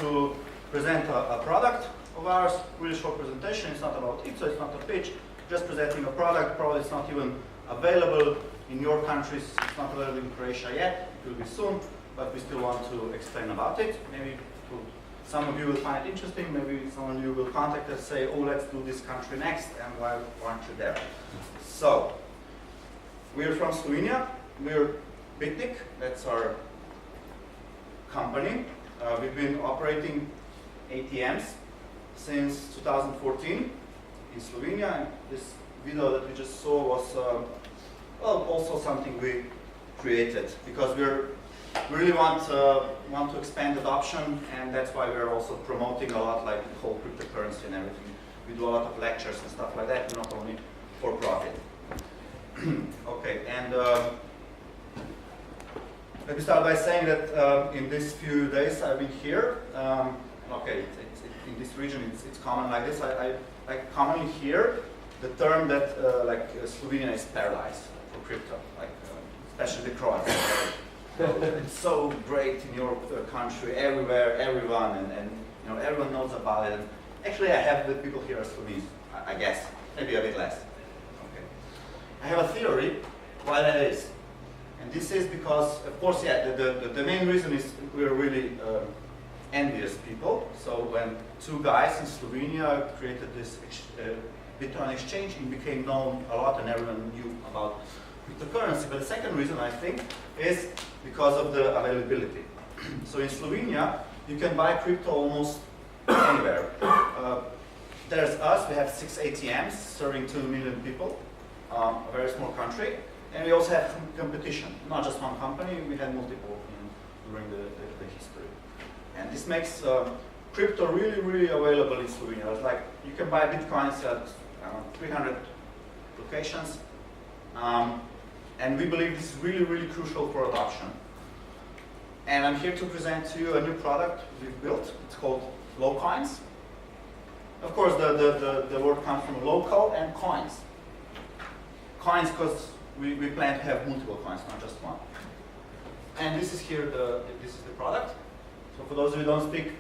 to present a product of ours, really short presentation. It's not about it, so it's not a pitch. Just presenting a product. Probably it's not even available in your countries. It's not available in Croatia yet. It will be soon, but we still want to explain about it. Maybe some of you will find it interesting. Maybe some of you will contact us, say, oh, let's do this country next, and why aren't you there? So, we're from Slovenia. We're Bitnik. That's our company. We've been operating ATMs since 2014 in Slovenia. And this video that we just saw was well, also something we created because we really want to expand adoption, and that's why we're also promoting a lot, like the whole cryptocurrency and everything. We do a lot of lectures and stuff like that, not only for profit. Okay, and let me start by saying that in these few days I've been here. Okay, in this region it's common like this. I commonly hear the term that Slovenia is paralyzed for crypto, especially the Croats. It's so great in your country, everywhere, everyone, and you know everyone knows about it. And actually, I have the people here are Slovenes, I guess, maybe a bit less. Okay, I have a theory why that is, and this is because, of course, yeah, the main reason is we're really envious people. So when two guys in Slovenia created this Bitcoin exchange, it became known a lot, and everyone knew about cryptocurrency. But the second reason, I think, is because of the availability. So in Slovenia, you can buy crypto almost anywhere. There's us, we have 6 ATMs serving 2 million people, a very small country. And we also have competition, not just one company, we had multiple during the history. And this makes crypto really, really available in Slovenia. It's like you can buy Bitcoins at 300 locations. And we believe this is really, really crucial for adoption. And I'm here to present to you a new product we've built. It's called LoCoins. Of course, the word comes from local and coins. Coins because we plan to have multiple coins, not just one. And this is here, this is the product. So for those who don't speak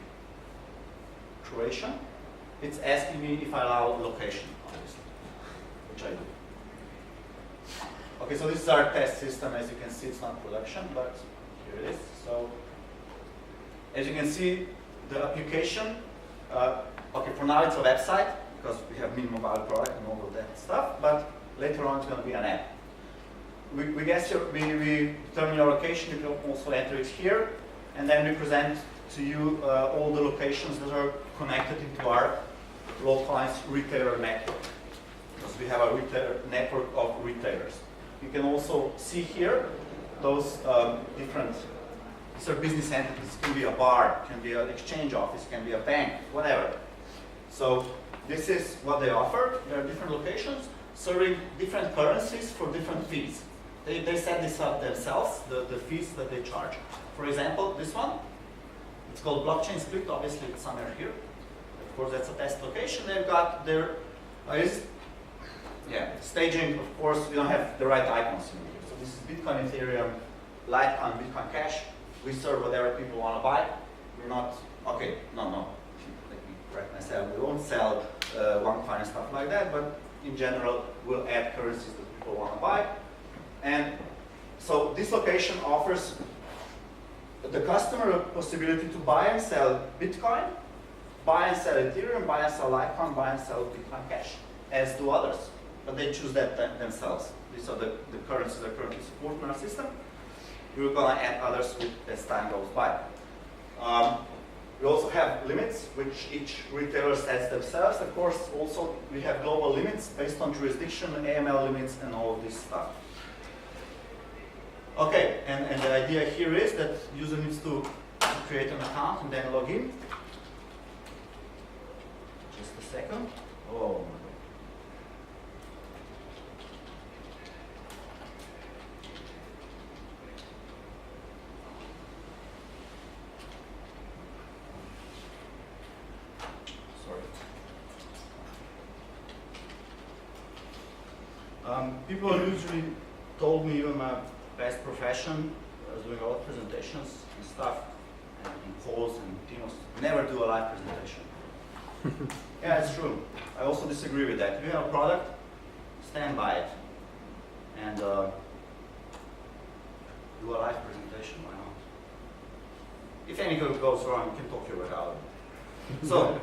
Croatian, it's asking me if I allow location, obviously, which I do. Okay, so this is our test system. As you can see, it's not production, but here it is. So, as you can see, the application, okay, for now it's a website, because we have mini mobile product and all of that stuff, but later on it's going to be an app. We determine your location, you can also enter it here, and then we present to you all the locations that are connected into our LoCoins retailer network, because we have a network of retailers. You can also see here those different, these are business entities. It can be a bar, it can be an exchange office, it can be a bank, whatever. So this is what they offer. There are different locations serving different currencies for different fees. They set this up themselves, the fees that they charge. For example, this one, it's called BlockSplit. Obviously, it's somewhere here. Of course, that's a test location. They've got their staging. Of course, we don't have the right icons in here. So this is Bitcoin, Ethereum, Litecoin, Bitcoin Cash. We serve whatever people want to buy. We're not, okay, no. Let me correct myself. We won't sell OneCoin and stuff like that, but in general, we'll add currencies that people want to buy. And so this location offers the customer a possibility to buy and sell Bitcoin, buy and sell Ethereum, buy and sell Litecoin, buy and sell Bitcoin Cash, as do others. But they choose that themselves. These are the currencies that are currently supported in our system. We're going to add others as time goes by. We also have limits, which each retailer sets themselves. Of course, also we have global limits based on jurisdiction, AML limits, and all of this stuff. Okay, and the idea here is that user needs to create an account and then log in. Just a second. Oh. People usually told me even my best profession, I was doing a lot of presentations and stuff, and calls and demos. Never do a live presentation. Yeah, it's true. I also disagree with that. If you have a product, stand by it. And do a live presentation, why not? If anything goes wrong, you can talk your way out. So,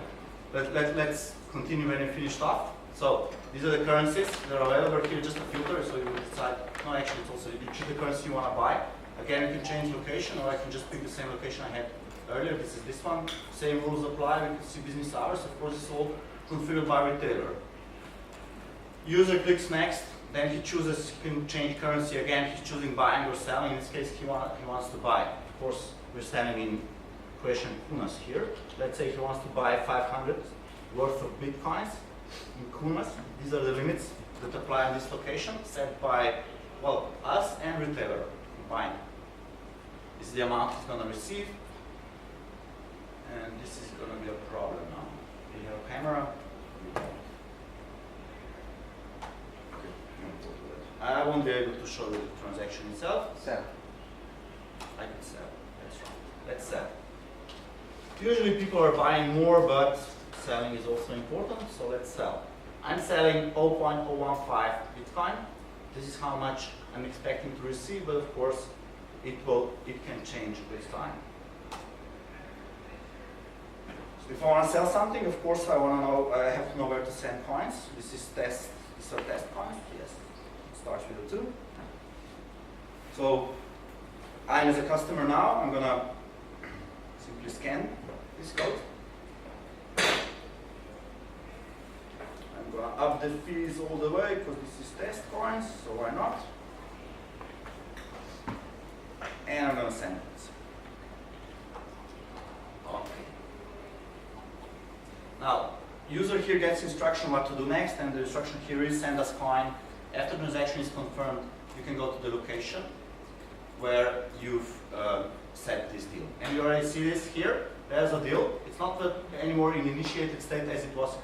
let's continue when you finished off. So, these are the currencies that are available here, just a filter, so you will decide, no, actually it's also, you choose the currency you want to buy. Again, you can change location, or I can just pick the same location I had earlier. This is this one. Same rules apply. We can see business hours. Of course, it's all configured by retailer. User clicks next, then he chooses, he can change currency again. He's choosing buying or selling. In this case, he wants to buy. Of course, we're selling in Croatian kunas here. Let's say he wants to buy 500 worth of bitcoins in kunas. These are the limits that apply on this location, set by, well, us and retailer combined. This is the amount he's going to receive. And this is going to be a problem now. We have a camera. I won't be able to show you the transaction itself. Sell. I can sell. That's right. Let's sell. Usually people are buying more, but selling is also important, so let's sell. I'm selling 0.015 Bitcoin. This is how much I'm expecting to receive, but of course it can change with time. So if I want to sell something, of course I have to know where to send coins. These are test coins. Yes. Starts with a 2. So I'm as a customer now, I'm gonna simply scan this code. I'm gonna up the fees all the way because this is test coins, so why not? And I'm gonna send it. Okay. Now, user here gets instruction what to do next, and the instruction here is send us coin. After the transaction is confirmed, you can go to the location where you've set this deal. And you already see this here. There's a deal. It's not anymore in initiated state as it was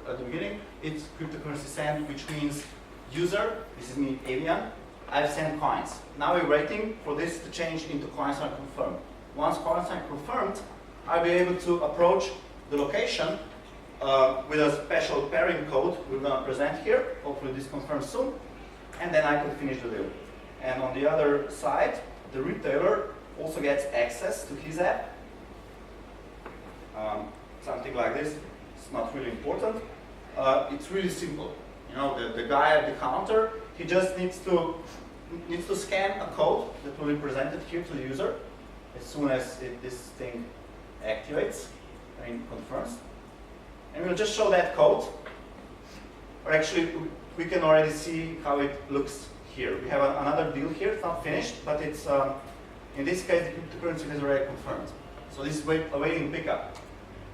at the beginning. It's cryptocurrency send, which means user, this is me, Avian, I've sent coins. Now we're waiting for this to change into coins are confirmed. Once coins are confirmed, I'll be able to approach the location with a special pairing code we're going to present here. Hopefully this confirms soon. And then I can finish the deal. And on the other side, the retailer also gets access to his app. Something like this. It's not really important. It's really simple. You know, the guy at the counter, he just needs to scan a code that will be presented here to the user as soon as this thing activates, confirms. And we'll just show that code. Or actually, we can already see how it looks here. We have another deal here. It's not finished, but it's in this case, the cryptocurrency is already confirmed. So this is awaiting pickup.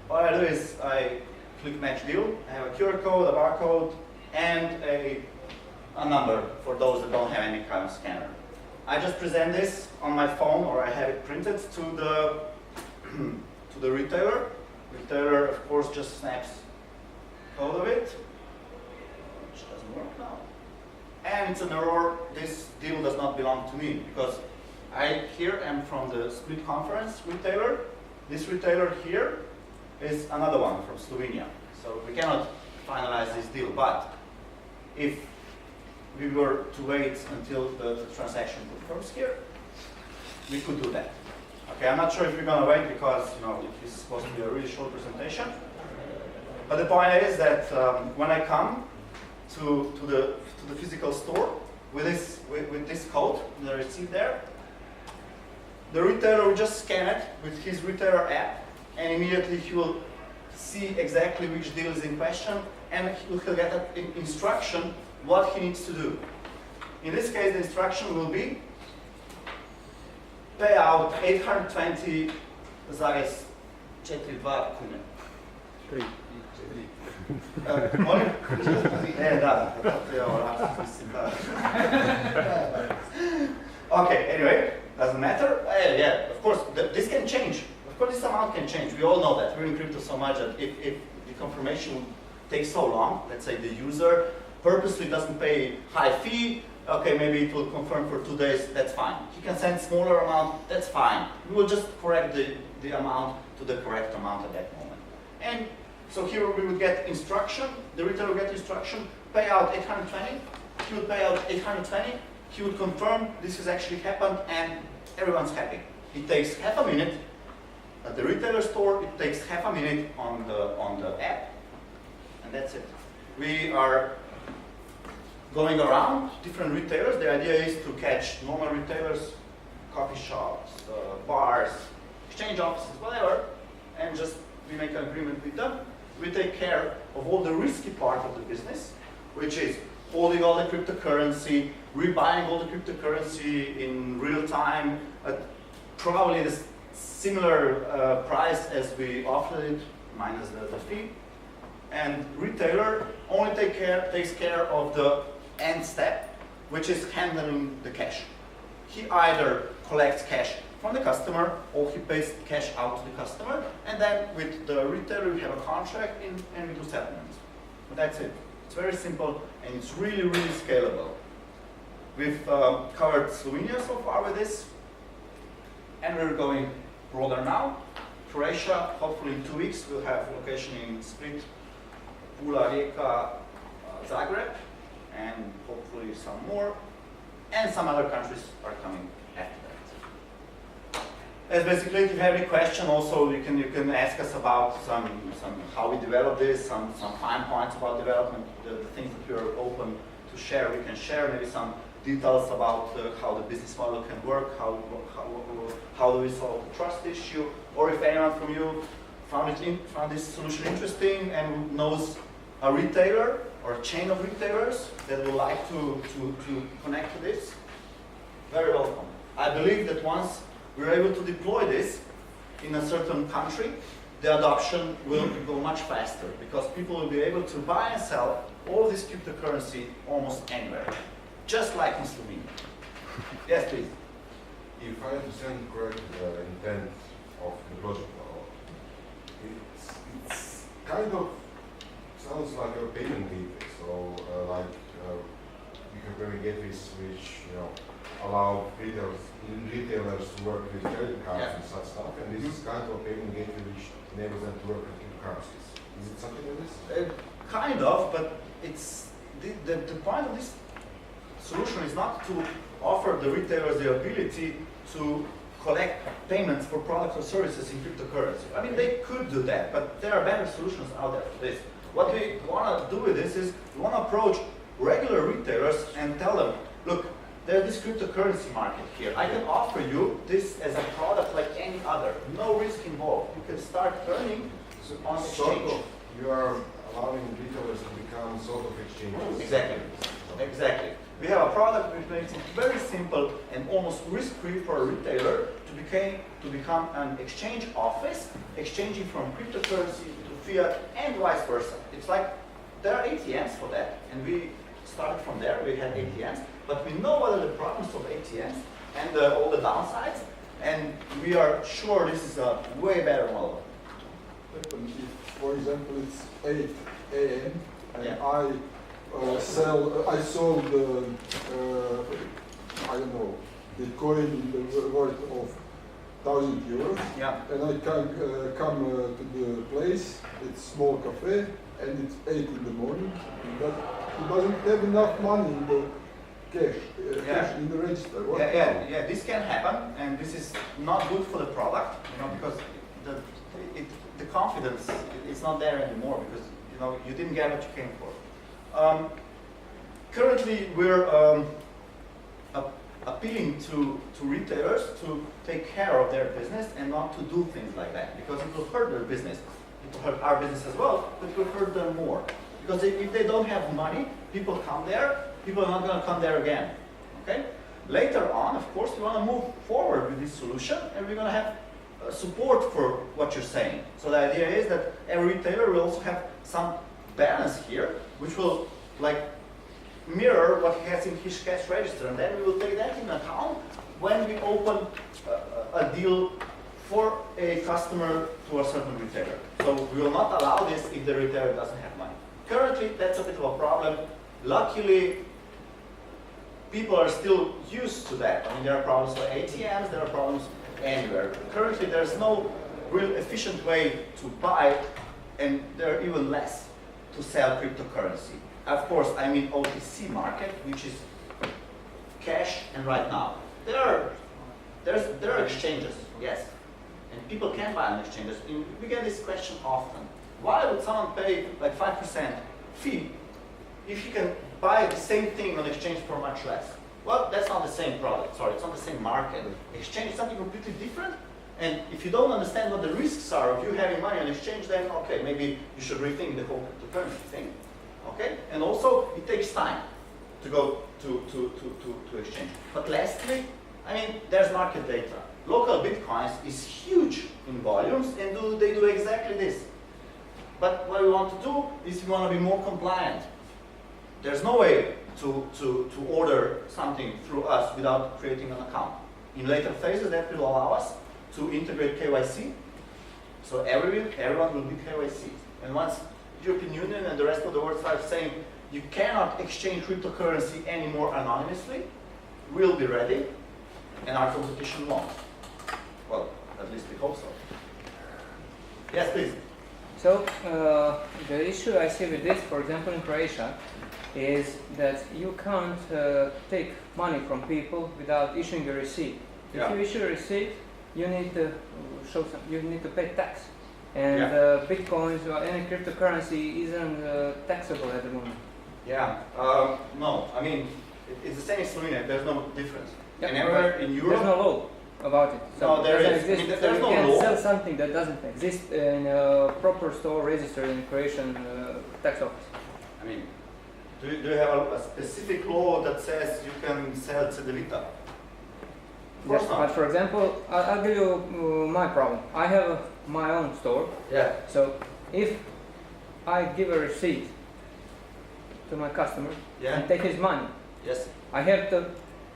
All I do is I click match deal. I have a QR code, a barcode, and a number for those that don't have any kind of scanner. I just present this on my phone, or I have it printed to the retailer. Retailer, of course, just snaps code of it, which doesn't work now. And it's an error. This deal does not belong to me because I here am from the Split conference retailer. This retailer here is another one from Slovenia. So we cannot finalize this deal. But if we were to wait until the transaction confirms here, we could do that. Okay, I'm not sure if we're going to wait because this is supposed to be a really short presentation. But the point is that when I come to the physical store with this code that I received there, the retailer will just scan it with his retailer app, and immediately he will see exactly which deal is in question, and he'll get an instruction what he needs to do. In this case, the instruction will be pay out 820,42 kune. Molim? Da. Okay, anyway, doesn't matter. Yeah, of course, this can change. Of course, this amount can change. We all know that. We're in crypto so much that if the confirmation takes so long, let's say the user purposely doesn't pay high fee, okay, maybe it will confirm for 2 days, that's fine. He can send smaller amount, that's fine. We will just correct the amount to the correct amount at that moment. And so here we would get instruction, the retailer will get instruction, pay out 820, he would pay out 820, he would confirm this has actually happened, and everyone's happy. It takes half a minute at the retailer store, it takes half a minute on the app, and that's it. We are going around different retailers. The idea is to catch normal retailers, coffee shops, bars, exchange offices, whatever, and just we make an agreement with them. We take care of all the risky part of the business, which is holding all the cryptocurrency, rebuying all the cryptocurrency in real time at probably the similar price as we offered it, minus the fee. And retailer only takes care of the end step, which is handling the cash. He either collects cash from the customer or he pays cash out to the customer, and then with the retailer we have a contract and we do settlement. But that's it. It's very simple and it's really, really scalable. We've covered Slovenia so far with this, and we're going broader now. Croatia, hopefully in 2 weeks, we'll have location in Split, Pula, Rijeka, Zagreb, and hopefully some more. And some other countries are coming after that. As basically, if you have any question, also you can ask us about some how we develop this, some fine points about development, the things that we are open to share. We can share maybe some details about how the business model can work, how do we solve the trust issue, or if anyone from you found this solution interesting and knows a retailer or a chain of retailers that would like to connect to this, very welcome. I believe that once we're able to deploy this in a certain country, the adoption will go much faster because people will be able to buy and sell all this cryptocurrency almost anywhere, just like in Slovenia. Yes, please. If I understand correctly the intent of the project, it's kind of sounds like a payment gateway. So you have payment gateways which allow retailers to work with credit cards and such stuff, and this is kind of a payment gateway which enables them to work with cryptocurrencies. Is it something like this? Kind of, but it's the point of this solution is not to offer the retailers the ability to collect payments for products or services in cryptocurrency. I mean, they could do that, but there are better solutions out there for this. What we want to do with this is we want to approach regular retailers and tell them, look, there's this cryptocurrency market here. I can offer you this as a product like any other. No risk involved. You can start earning on exchange. You are allowing retailers to become sort of exchanges. Exactly. Exactly. We have a product which makes it very simple and almost risk-free for a retailer to become an exchange office, exchanging from cryptocurrency to fiat and vice versa. It's like there are ATMs for that, and we started from there. We had ATMs, but we know what are the problems of ATMs and all the downsides, and we are sure this is a way better model. If, for example, it's 8 a.m. and I sold I don't know, the coin in the worth of 1,000 euros. Yeah. And I can come to the place. It's small cafe, and it's 8 in the morning. But he doesn't have enough money in the cash in the register. Yeah. This can happen, and this is not good for the product, because the confidence is not there anymore because you didn't get what you came for. Currently, we're appealing to retailers to take care of their business and not to do things like that because it will hurt their business. It will hurt our business as well, but it will hurt them more. Because if they don't have money, people come there, people are not going to come there again. Okay? Later on, of course, we want to move forward with this solution, and we're going to have support for what you're saying. So the idea is that every retailer will also have some balance here, which will mirror what he has in his cash register, and then we will take that in account when we open a deal for a customer to a certain retailer. So we will not allow this if the retailer doesn't have money. Currently, that's a bit of a problem. Luckily, people are still used to that. I mean, there are problems for ATMs, there are problems anywhere. Currently, there's no real efficient way to buy, and there are even less to sell cryptocurrency. Of course, I mean OTC market, which is cash and right now. There are exchanges, yes, and people can buy on exchanges. And we get this question often. Why would someone pay like 5% fee if he can buy the same thing on exchange for much less? Well, that's not the same product, sorry, it's not the same market. Exchange is something completely different, and if you don't understand what the risks are of you having money on exchange, then okay, maybe you should rethink the whole cryptocurrency thing, okay? And also, it takes time to go to exchange. But lastly, I mean, there's market data. Local Bitcoins is huge in volumes, and they do exactly this. But what we want to do is we want to be more compliant. There's no way to order something through us without creating an account. In later phases, that will allow us to integrate KYC. So everyone will be KYC. And once the European Union and the rest of the world start saying you cannot exchange cryptocurrency anymore anonymously, we'll be ready, and our competition won't. Well, at least we hope so. Yes, please. So the issue I see with this, for example, in Croatia, is that you can't take money from people without issuing a receipt. Yeah. If you issue a receipt, you need to show some. You need to pay tax, and Yeah. bitcoins or any cryptocurrency isn't taxable at the moment. Yeah. No, I mean, it's the same as Slovenia. There's no difference. Yeah, And everywhere in Europe, there's no law about it. No, there it doesn't is. I mean, exist. there's So no you can law. sell something that doesn't exist in a proper store registered in Croatian tax office. I mean, do you have a specific law that says you can sell Cedevita? Of course Yes, not. but for example, I'll give you my problem. I have my own store. Yeah. So if I give a receipt to my customer Yeah. and take his money, Yes. I have to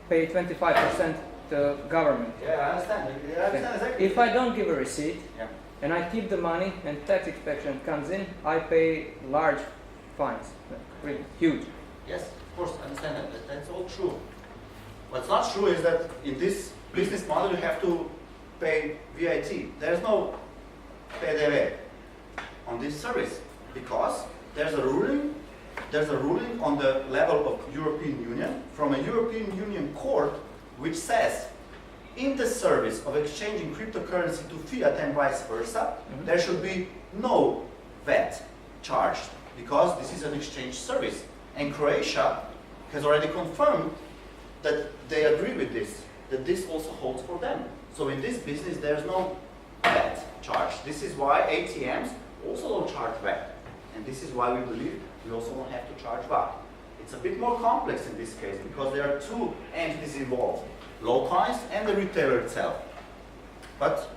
pay 25% to government. Yeah, I understand. I understand exactly. If I don't give a receipt Yeah. and I keep the money and tax inspection comes in, I pay large fines, really huge. Yes, of course, I understand that. That's all true. What's not true is that in this business model you have to pay VAT. There's no PDV on this service because there's a ruling on the level of European Union from a European Union court which says in the service of exchanging cryptocurrency to fiat and vice versa, there should be no VAT charged because this is an exchange service. And Croatia has already confirmed that they agree with this, that this also holds for them. So in this business, there's no VAT charge. This is why ATMs also don't charge VAT. And this is why we believe we also don't have to charge VAT. It's a bit more complex in this case because there are two entities involved, Lowcoins and the retailer itself. But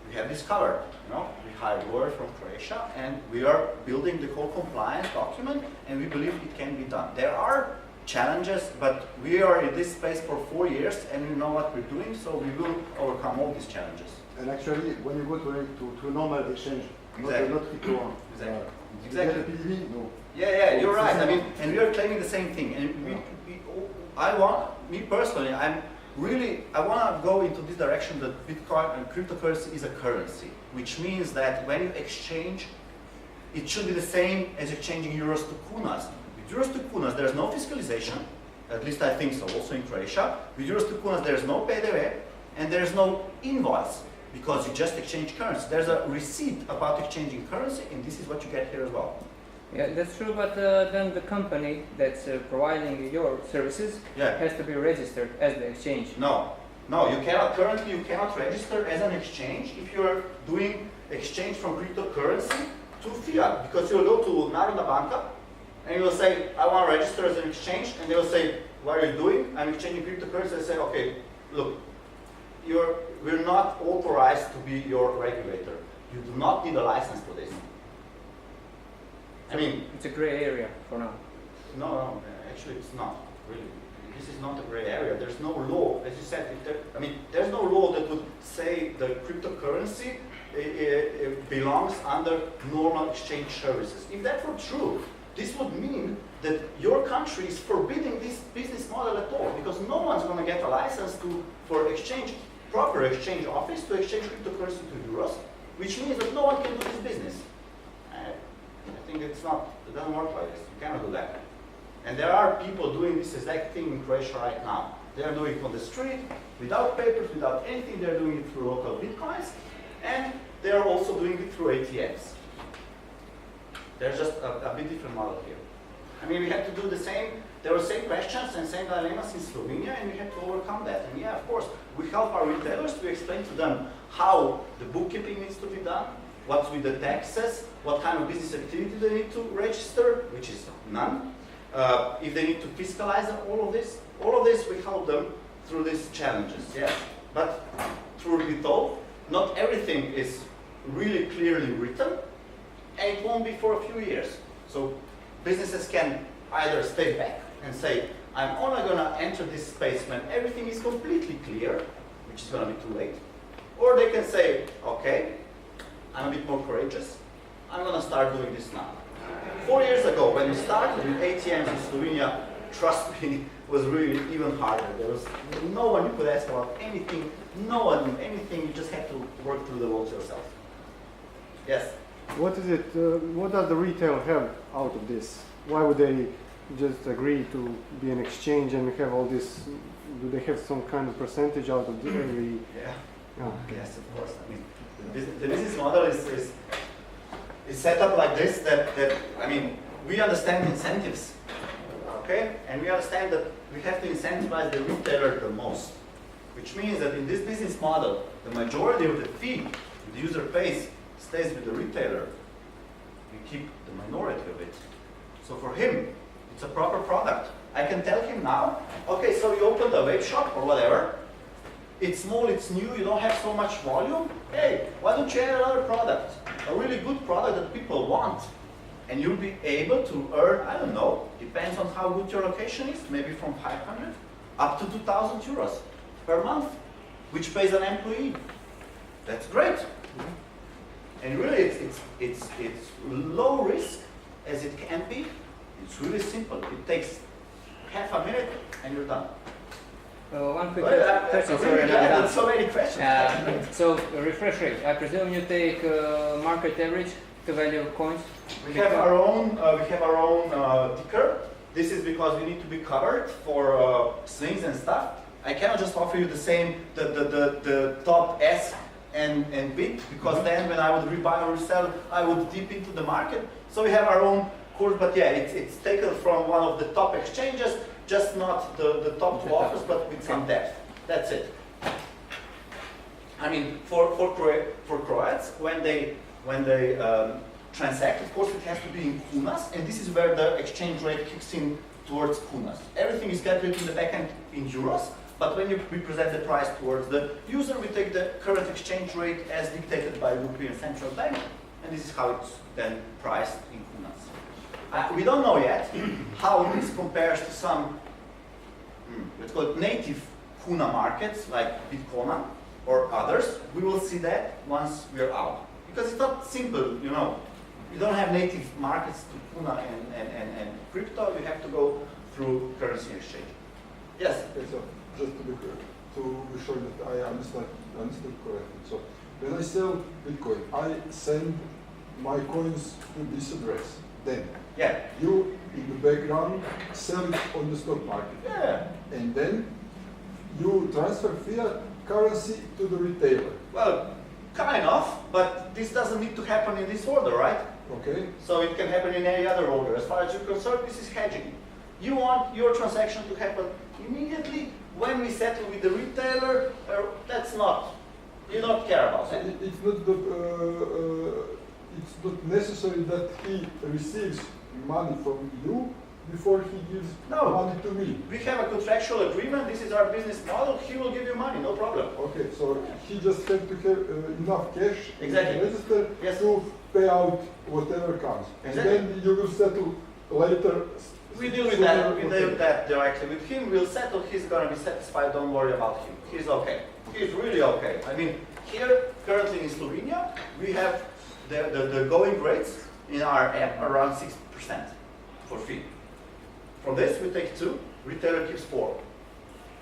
we have this covered. We hired lawyers from Croatia and we are building the whole compliance document and we believe it can be done. There are challenges, but we are in this space for 4 years and we know what we're doing, so we will overcome all these challenges. And actually, when you go to a normal exchange, Exactly. not crypto, Exactly. PDB, no. Yeah, you're right. I mean, and we are claiming the same thing. And me personally, I want to go into this direction that Bitcoin and cryptocurrency is a currency, which means that when you exchange, it should be the same as exchanging euros to kunas. With euros to kunas, there's no fiscalization, at least I think so, also in Croatia. With euros to kunas, there's no PDV, and there's no invoice, because you just exchange currency. There's a receipt about exchanging currency, and this is what you get here as well. Yeah, that's true, but then the company that's providing your services Yeah. has to be registered as the exchange. No, you cannot. Currently, you cannot register as an exchange if you are doing exchange from cryptocurrency to fiat, because you'll go to Narodna Banka and you'll say, I want to register as an exchange, and they'll say, what are you doing? I'm exchanging cryptocurrency. I say, okay, look, we're not authorized to be your regulator. You do not need a license for this. I mean, It's a gray area for now. no, actually it's not, really. This is not a gray area. There's no law, as you said, there's no law that would say the cryptocurrency belongs under normal exchange services. If that were true, this would mean that your country is forbidding this business model at all, because no one's going to get a license for proper exchange office to exchange cryptocurrency to euros, which means that no one can do this business. I think it doesn't work like this. You cannot do that. And there are people doing this exact thing in Croatia right now. They are doing it on the street, without papers, without anything. They're doing it through local bitcoins, and they are also doing it through ATMs. There's just a bit different model here. I mean, we had to do the same. There were same questions and same dilemmas in Slovenia, and we had to overcome that. And yeah, of course, we help our retailers to explain to them how the bookkeeping needs to be done, what's with the taxes, what kind of business activity they need to register, which is none. If they need to fiscalize all of this we help them through these challenges. Yes, but through d.o.o, not everything is really clearly written, and it won't be for a few years. So businesses can either stay back and say, I'm only going to enter this space when everything is completely clear, which is going to be too late. Or they can say, okay, I'm a bit more courageous. I'm going to start doing this now. 4 years ago, when we started with ATMs in Slovenia, trust me, was really even harder. There was no one you could ask about anything. No one knew anything. You just had to work through the walls yourself. Yes? What is it? What does the retail have out of this? Why would they just agree to be an exchange and have all this? Do they have some kind of percentage out of every? Yeah. Oh. Yes, of course. I mean, the business model is set up like this. That I mean, we understand incentives, okay, and we understand that we have to incentivize the retailer the most, which means that in this business model, the majority of the fee the user pays stays with the retailer. We keep the minority of it. So for him, it's a proper product. I can tell him now, okay, so you opened a web shop or whatever. It's small, it's new, you don't have so much volume. Hey, why don't you add another product? A really good product that people want. And you'll be able to earn, I don't know, depends on how good your location is, maybe from 500 up to 2,000 euros per month, which pays an employee. That's great. And really, it's low risk as it can be. It's really simple. It takes half a minute and you're done. One quick Well, question, I'm sorry, really glad I'm that so many questions. So, refresh rate. I presume you take market average to value of coins? We have our own ticker. This is because we need to be covered for swings and stuff. I cannot just offer you the same, the top S and bit, because then when I would rebuy or resell, I would dip into the market. So we have our own course, but yeah, it's taken from one of the top exchanges, just not the top two offers, but with some depth. That's it. I mean, for Croats, when they transact, of course, it has to be in kunas, and this is where the exchange rate kicks in towards kunas. Everything is calculated in the backend in euros, but when we present the price towards the user, we take the current exchange rate as dictated by the European Central Bank, and this is how it's then priced in kunas. We don't know yet how this compares to some, let's call it native kuna markets like Bitcoin or others. We will see that once we're out. Because it's not simple, you know. You don't have native markets to kuna and crypto. You have to go through currency exchange. Yes? Okay, so just to be sure that I understood correctly. So when I sell Bitcoin, I send my coins to this address. Then you, in the background, sell it on the stock market. Yeah. And then you transfer fiat currency to the retailer. Well, kind of, but this doesn't need to happen in this order, right? Okay. So it can happen in any other order. As far as you're concerned, this is hedging. You want your transaction to happen immediately when we settle with the retailer. That's not. You don't care about that. It's not necessary that he receives money from you before he gives money to me. We have a contractual agreement. This is our business model. He will give you money, no problem. Okay, so he just has to have enough cash in the register to pay out whatever comes. Exactly. And then you will settle later. We deal with that. We deal with that directly with him. We'll settle. He's going to be satisfied. Don't worry about him. He's okay. He's really okay. I mean, here currently in Slovenia, we have the going rates in our app around 6%. for fee. From this, we take 2, retailer keeps 4.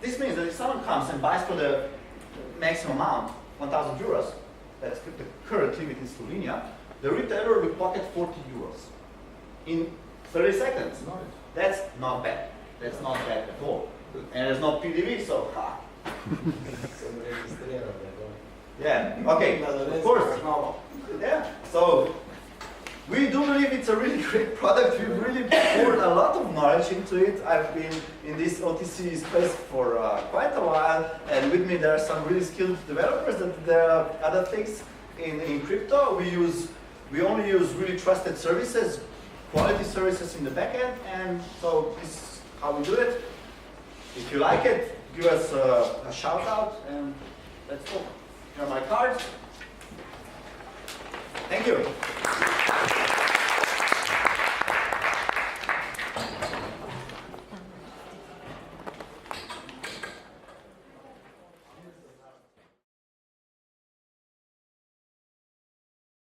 This means that if someone comes and buys for the maximum amount, 1,000 euros, that's the current limit in Slovenia, the retailer will pocket 40 euros in 30 seconds. Nice. That's not bad. That's not bad at all. And there's no PDV, so ha. Yeah, okay, of course. Yeah, so we do believe it's a really great product. We've really poured a lot of knowledge into it. I've been in this OTC space for quite a while, and with me there are some really skilled developers. That there are other things in crypto. We only use really trusted services, quality services in the backend, and so this is how we do it. If you like it, give us a shout out, and let's go. Here are my cards. Thank you.